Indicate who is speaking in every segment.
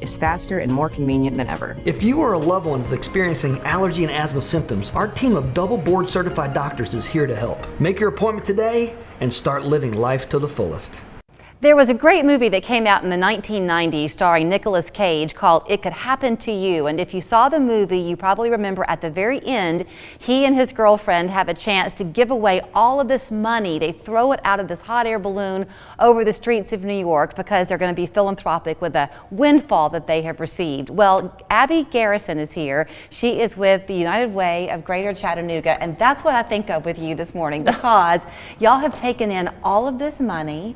Speaker 1: is faster and more convenient than ever.
Speaker 2: If you or a loved one is experiencing allergy and asthma symptoms, our team of double board certified doctors is here to help. Make your appointment today and start living life to the fullest.
Speaker 3: There was a great movie that came out in the 1990s starring Nicolas Cage called It Could Happen to You. And if you saw the movie, you probably remember at the very end, he and his girlfriend have a chance to give away all of this money. They throw it out of this hot air balloon over the streets of New York because they're going to be philanthropic with a windfall that they have received. Well, Abby Garrison is here. She is with the United Way of Greater Chattanooga. And that's what I think of with you this morning, because y'all have taken in all of this money,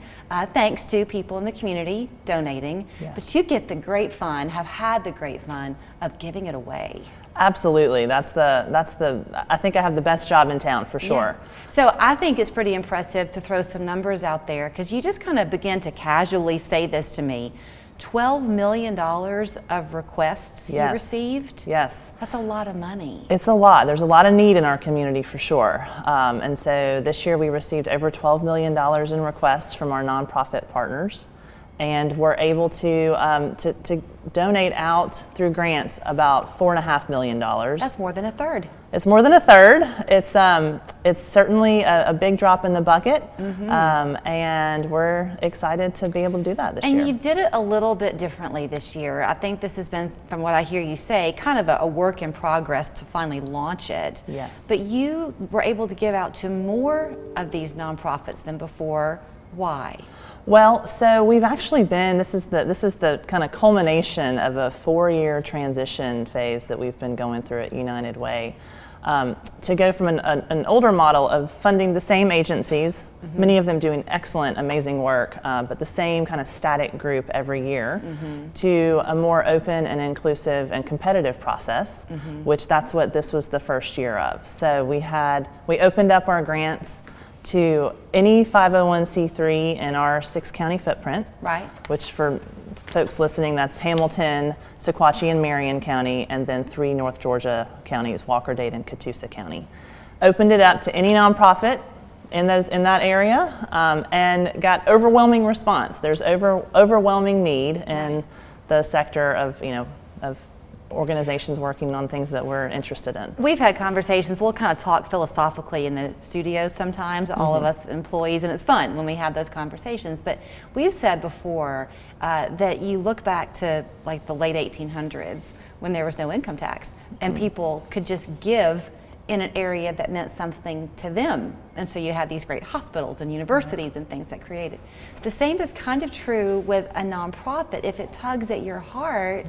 Speaker 3: thanks to people in the community donating,
Speaker 4: Yes.
Speaker 3: but you get the great fun, have had the great fun of giving it away.
Speaker 4: Absolutely. That's the I think I have the best job in town for sure.
Speaker 3: Yeah. So I think it's pretty impressive to throw some numbers out there, because you just kind of began to casually say this to me. $12 million of requests you received?
Speaker 4: Yes.
Speaker 3: That's a lot of money.
Speaker 4: It's a lot. There's a lot of need in our community for sure. And so this year we received over $12 million in requests from our nonprofit partners. And we're able to donate out through grants about $4.5 million.
Speaker 3: That's more than a third.
Speaker 4: It's more than a third. It's certainly a big drop in the bucket, and we're excited to be able to do that this year.
Speaker 3: And you did it a little bit differently this year. I think this has been, from what I hear you say, kind of a work in progress to finally launch it.
Speaker 4: Yes.
Speaker 3: But you were able to give out to more of these nonprofits than before. Why?
Speaker 4: Well, so we've actually been, this is the kind of culmination of a 4-year transition phase that we've been going through at United Way. To go from an older model of funding the same agencies, many of them doing excellent, amazing work, but the same kind of static group every year, to a more open and inclusive and competitive process, which that's what this was the first year of. So we opened up our grants to any 501c3 in our 6-county footprint.
Speaker 3: Right.
Speaker 4: Which, for folks listening, that's Hamilton, Sequatchie, and Marion County, and then 3 North Georgia counties, Walker, Dade, and Catoosa County. Opened it up to any nonprofit in that area, and got overwhelming response. There's overwhelming need in the sector of organizations working on things that we're interested in.
Speaker 3: We've had conversations, we'll kind of talk philosophically in the studio sometimes, all of us employees, and it's fun when we have those conversations. But we've said before that you look back to like the late 1800s when there was no income tax, and people could just give in an area that meant something to them. And so you had these great hospitals and universities and things that created. The same is kind of true with a nonprofit. If it tugs at your heart,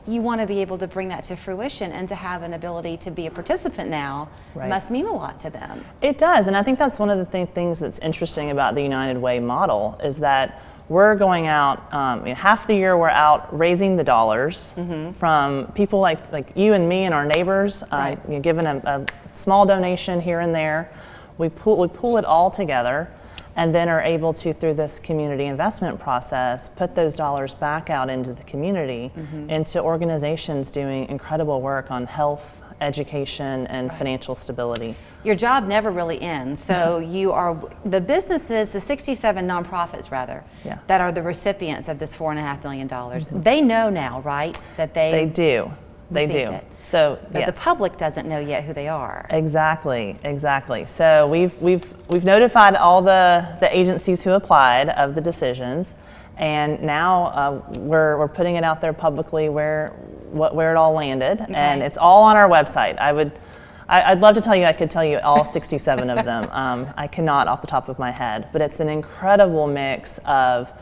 Speaker 3: you want to be able to bring that to fruition, and to have an ability to be a participant now must mean a lot to them.
Speaker 4: It does, and I think that's one of the things that's interesting about the United Way model, is that we're going out, half the year we're out raising the dollars from people like you and me and our neighbors, giving a small donation here and there. We pull it all together, and then are able to, through this community investment process, put those dollars back out into the community, into organizations doing incredible work on health, education, and financial stability.
Speaker 3: Your job never really ends. So you are the businesses, the 67 nonprofits rather, that are the recipients of this $4.5 million. They know now, right, that they
Speaker 4: do. They do.
Speaker 3: It.
Speaker 4: So
Speaker 3: but the public doesn't know yet who they are.
Speaker 4: Exactly. So we've notified all the agencies who applied of the decisions, and now we're putting it out there publicly where it all landed, and it's all on our website. I'd love to tell you, I could tell you all 67 of them. I cannot off the top of my head, but it's an incredible mix of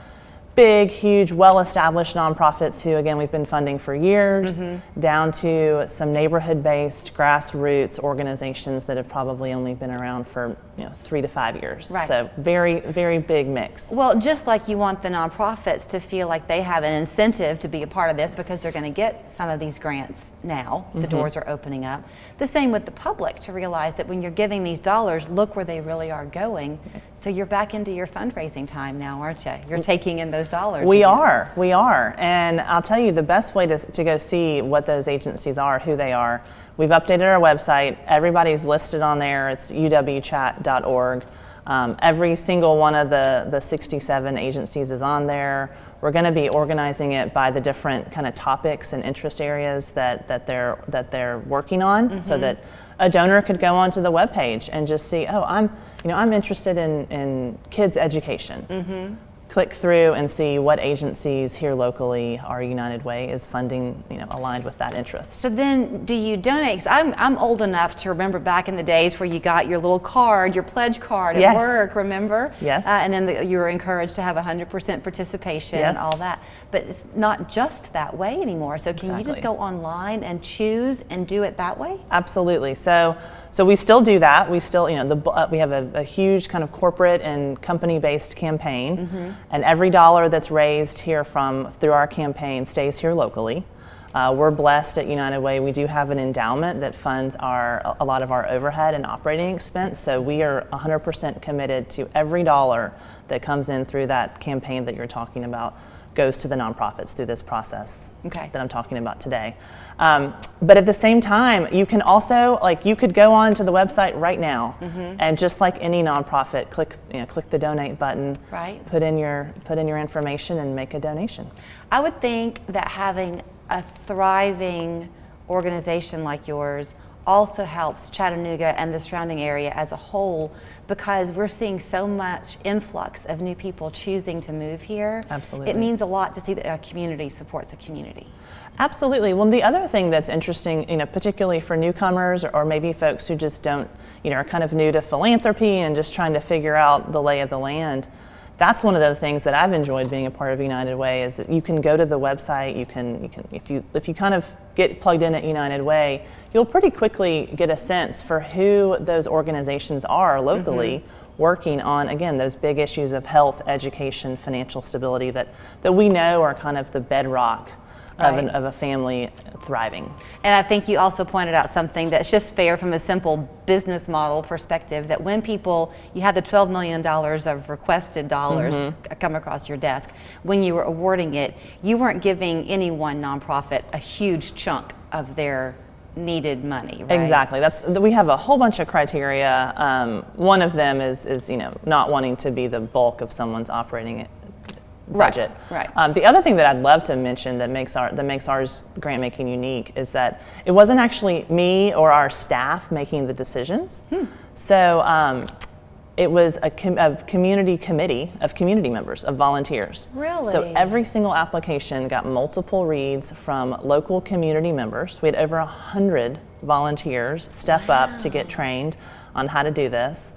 Speaker 4: big, huge, well-established nonprofits who, again, we've been funding for years, down to some neighborhood-based, grassroots organizations that have probably only been around for 3 to 5 years.
Speaker 3: Right.
Speaker 4: So very, very big mix.
Speaker 3: Well, just like you want the nonprofits to feel like they have an incentive to be a part of this because they're going to get some of these grants now, the doors are opening up. The same with the public, to realize that when you're giving these dollars, look where they really are going. So you're back into your fundraising time now, aren't you? You're taking in those dollars.
Speaker 4: We are. And I'll tell you the best way to go see what those agencies are, who they are. We've updated our website. Everybody's listed on there. It's uwchat.org. Every single one of the 67 agencies is on there. we're going to be organizing it by the different kind of topics and interest areas that they're working on, so that a donor could go onto the webpage and just see, oh, I'm interested in kids education. Click through and see what agencies here locally our United Way is funding, aligned with that interest.
Speaker 3: So then, do you donate? 'Cause I'm old enough to remember back in the days where you got your little card, your pledge card at
Speaker 4: Yes.
Speaker 3: work. Remember?
Speaker 4: Yes.
Speaker 3: And then you were encouraged to have 100% participation and
Speaker 4: Yes.
Speaker 3: all that. But it's not just that way anymore. So can you just
Speaker 4: Exactly.
Speaker 3: go online and choose and do it that way?
Speaker 4: Absolutely. So we still do that. We still, we have a huge kind of corporate and company-based campaign, and every dollar that's raised here through our campaign stays here locally. We're blessed at United Way. We do have an endowment that funds a lot of our overhead and operating expense. So we are 100% committed to every dollar that comes in through that campaign that you're talking about goes to the nonprofits through this process
Speaker 3: Okay.
Speaker 4: that I'm talking about today. But at the same time, you can also, you could go on to the website right now and just like any nonprofit, click the donate button,
Speaker 3: Right.
Speaker 4: put in your information and make a donation.
Speaker 3: I would think that having a thriving organization like yours also helps Chattanooga and the surrounding area as a whole, because we're seeing so much influx of new people choosing to move here.
Speaker 4: Absolutely.
Speaker 3: It means a lot to see that a community supports a community.
Speaker 4: Absolutely. Well, the other thing that's interesting, particularly for newcomers or maybe folks who just don't, are kind of new to philanthropy and just trying to figure out the lay of the land, that's one of the things that I've enjoyed being a part of United Way, is that you can go to the website, you can if you kind of get plugged in at United Way, you'll pretty quickly get a sense for who those organizations are locally working on, again, those big issues of health, education, financial stability that we know are kind of the bedrock
Speaker 3: Right.
Speaker 4: of a family thriving.
Speaker 3: And I think you also pointed out something that's just fair from a simple business model perspective, that when you had the $12 million of requested dollars come across your desk, when you were awarding it, you weren't giving any one nonprofit a huge chunk of their needed money, right?
Speaker 4: Exactly. We have a whole bunch of criteria. One of them is not wanting to be the bulk of someone's operating budget.
Speaker 3: Right.
Speaker 4: The other thing that I'd love to mention that makes ours grant making unique is that it wasn't actually me or our staff making the decisions. So it was a community committee of community members, of volunteers.
Speaker 3: Really?
Speaker 4: So every single application got multiple reads from local community members. We had over 100 volunteers step up to get trained on how to do this.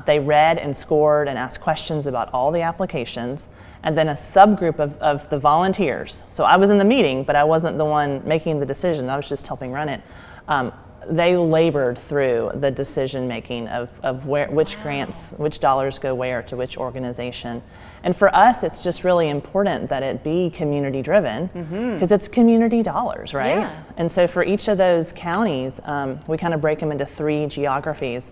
Speaker 4: They read and scored and asked questions about all the applications. And then a subgroup of the volunteers, so I was in the meeting, but I wasn't the one making the decision, I was just helping run it. They labored through the decision making of which grants, which dollars go where to which organization. And for us, it's just really important that it be community driven, because it's community dollars, right?
Speaker 3: Yeah.
Speaker 4: And so for each of those counties, we kind of break them into 3 geographies,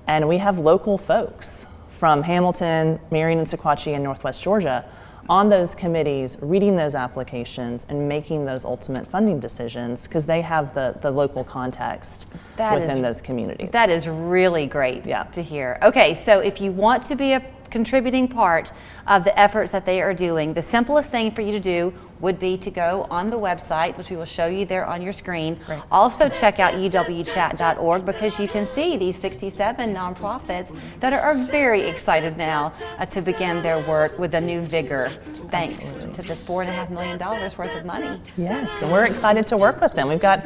Speaker 4: and we have local folks from Hamilton, Marion and Sequatchie, and Northwest Georgia on those committees, reading those applications and making those ultimate funding decisions, because they have the local context within those communities.
Speaker 3: That is really great
Speaker 4: Yeah.
Speaker 3: to hear. Okay, so if you want to be a contributing part of the efforts that they are doing, the simplest thing for you to do would be to go on the website, which we will show you there on your screen.
Speaker 4: Right.
Speaker 3: Also check out uwchat.org, because you can see these 67 nonprofits that are very excited now to begin their work with a new vigor, thanks to this $4.5 million worth of money.
Speaker 4: Yes, and we're excited to work with them. We've got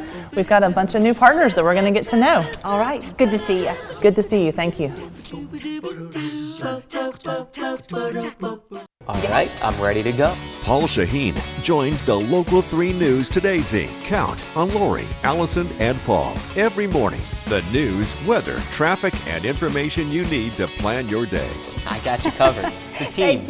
Speaker 4: a bunch of new partners that we're going to get to know.
Speaker 3: All right, good to see you.
Speaker 4: Good to see you. Thank you.
Speaker 5: All right, I'm ready to go.
Speaker 6: Paul Shaheen joins the Local 3 News Today team. Count on Lori, Allison, and Paul every morning. The news, weather, traffic, and information you need to plan your day.
Speaker 5: I got you covered. The team.